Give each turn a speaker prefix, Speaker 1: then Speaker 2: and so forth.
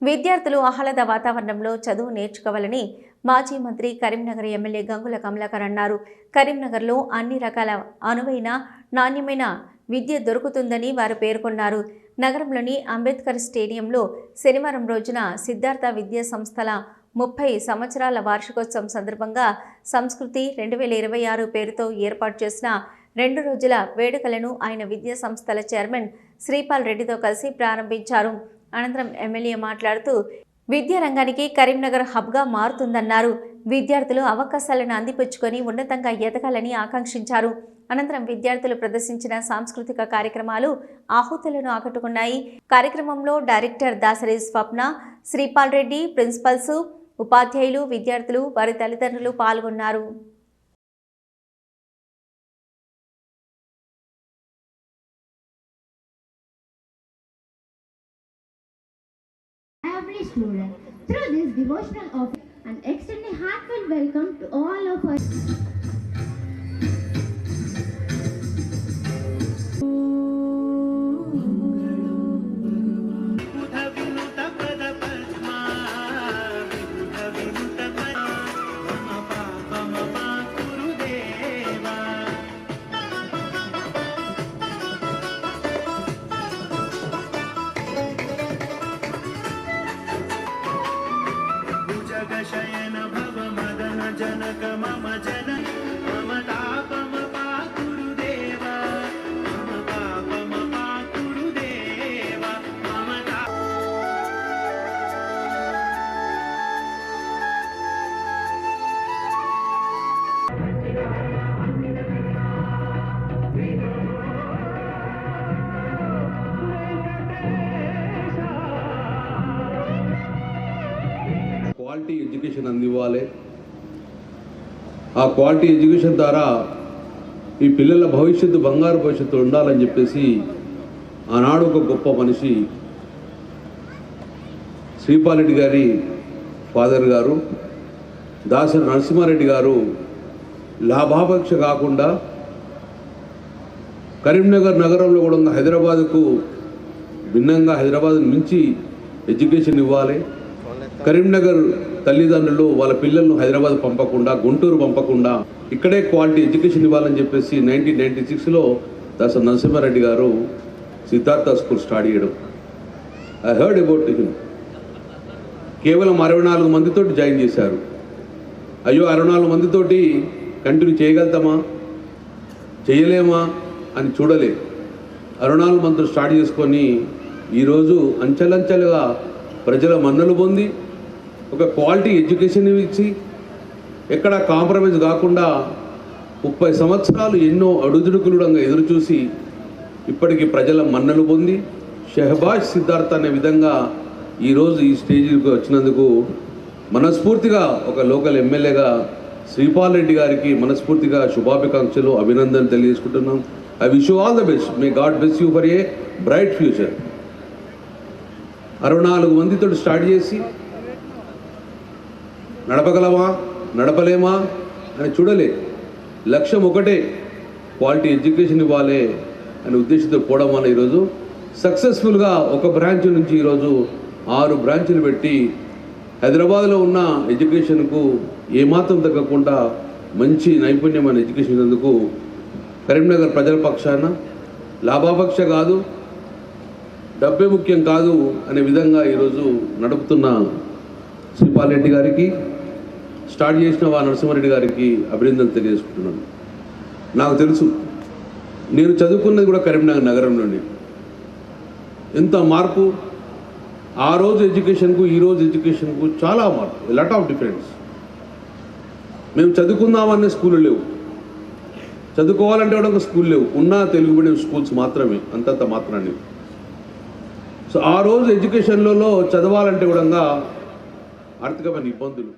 Speaker 1: విద్యార్థులు ఆహ్లాద వాతావరణంలో చదువు నేర్చుకోవాలని మాజీ మంత్రి కరీంనగర్ ఎమ్మెల్యే గంగుల కమలాకర్ అన్నారు. కరీంనగర్లో అన్ని రకాల అనువైన నాణ్యమైన విద్య దొరుకుతుందని వారు పేర్కొన్నారు. నగరంలోని అంబేద్కర్ స్టేడియంలో శనివారం రోజున సిద్ధార్థ విద్యా సంస్థల 30 సంవత్సరాల వార్షికోత్సవం సందర్భంగా సంస్కృతి 2026 పేరుతో ఏర్పాటు చేసిన 2 రోజుల వేడుకలను ఆయన విద్యా సంస్థల చైర్మన్ శ్రీపాల్ రెడ్డితో కలిసి ప్రారంభించారు. అనంతరం ఎమ్మెల్యే మాట్లాడుతూ విద్యా రంగానికి కరీంనగర్ హబ్గా మారుతుందన్నారు. విద్యార్థులు అవకాశాలను అందిపుచ్చుకొని ఉన్నతంగా ఎదగాలని ఆకాంక్షించారు. అనంతరం విద్యార్థులు ప్రదర్శించిన సాంస్కృతిక కార్యక్రమాలు ఆహుతులను ఆకట్టుకున్నాయి. కార్యక్రమంలో డైరెక్టర్ దాసరి స్వప్న, శ్రీపాల్ రెడ్డి, ప్రిన్సిపల్స్, ఉపాధ్యాయులు, విద్యార్థులు, వారి తల్లిదండ్రులు పాల్గొన్నారు.
Speaker 2: Every student through this devotional office and extend a heartfelt welcome to all of us.
Speaker 3: शयन भव मदन जनक मम जन मम तापम पाकुरुदेव मम पापम पाकुरुदेव मम
Speaker 4: క్వాలిటీ ఎడ్యుకేషన్ అందివ్వాలి. ఆ క్వాలిటీ ఎడ్యుకేషన్ ద్వారా ఈ పిల్లల భవిష్యత్తు బంగారు భవిష్యత్తు ఉండాలని చెప్పేసి ఆనాడు ఒక గొప్ప మనిషి శ్రీపాల్ రెడ్డి గారి ఫాదర్ గారు దాసరి నరసింహారెడ్డి గారు లాభాపేక్ష కాకుండా కరీంనగర్ నగరంలో కూడా ఉన్న హైదరాబాద్కు భిన్నంగా హైదరాబాద్ మించి ఎడ్యుకేషన్ ఇవ్వాలి. కరీంనగర్ తల్లిదండ్రులు వాళ్ళ పిల్లలను హైదరాబాద్ పంపకుండా, గుంటూరు పంపకుండా ఇక్కడే క్వాలిటీ ఎడ్యుకేషన్ ఇవ్వాలని చెప్పేసి 1996లో దాసరి నరసింహారెడ్డి గారు సిద్ధార్థ స్కూల్ స్టార్ట్ చేయడం. I heard about him. కేవలం 64 మందితోటి జాయిన్ చేశారు. అయ్యో 64 మందితోటి కంటిన్యూ చేయగలుగుతామా, చేయలేమా అని చూడలే. 64 మందితో స్టార్ట్ చేసుకొని ఈరోజు అంచెలంచెలుగా ప్రజల మన్నలు పొంది ఒక క్వాలిటీ ఎడ్యుకేషన్ ఇచ్చి ఎక్కడ కాంప్రమైజ్ కాకుండా 30 సంవత్సరాలు ఎన్నో అడుదుడుకులుడంగా ఎదురుచూసి ఇప్పటికీ ప్రజల మన్నలు పొంది షహబాజ్ సిద్ధార్థ అనే విధంగా ఈరోజు ఈ స్టేజ్కి వచ్చినందుకు మనస్ఫూర్తిగా ఒక లోకల్ ఎమ్మెల్యేగా శ్రీపాల్ రెడ్డి గారికి మనస్ఫూర్తిగా శుభాభికాంక్షలు, అభినందనలు తెలియజేసుకుంటున్నాం. I wish you all the best. May God bless you for a bright future. 64 మందితో స్టార్ట్ చేసి నడపగలమా, నడపలేమా అని చూడలే. లక్ష్యం ఒకటే, క్వాలిటీ ఎడ్యుకేషన్ ఇవ్వాలి అనే ఉద్దేశంతో పోవడం వల్ల ఈరోజు సక్సెస్ఫుల్గా ఒక బ్రాంచ్ నుంచి ఈరోజు 6 బ్రాంచ్లు పెట్టి హైదరాబాద్లో ఉన్న ఎడ్యుకేషన్కు ఏమాత్రం తగ్గకుండా మంచి నైపుణ్యమైన ఎడ్యుకేషన్ ఇచ్చేందుకు కరీంనగర్ ప్రజల పక్షాన లాభాపక్ష కాదు, డబ్బే ముఖ్యం కాదు అనే విధంగా ఈరోజు నడుపుతున్న శ్రీపాల్ రెడ్డి గారికి, స్టార్ట్ చేసిన నరసింహారెడ్డి గారికి అభినందనలు తెలియజేసుకుంటున్నాను. నాకు తెలుసు, నేను చదువుకున్నది కూడా కరీంనగర్ నగరంలోనే. ఎంత మార్పు! ఆ రోజు ఎడ్యుకేషన్కు ఈ రోజు ఎడ్యుకేషన్కు చాలా మార్పు, లాట్ ఆఫ్ డిఫరెన్స్. మేము చదువుకుందామనే స్కూళ్ళు లేవు, చదువుకోవాలంటే కూడా ఒక స్కూల్ లేవు, ఉన్న తెలుగు మీడియం స్కూల్స్ మాత్రమే, అంతంత మాత్రాన్ని. సో ఆ రోజు ఎడ్యుకేషన్లలో చదవాలంటే కూడా ఆర్థికమైన ఇబ్బందులు.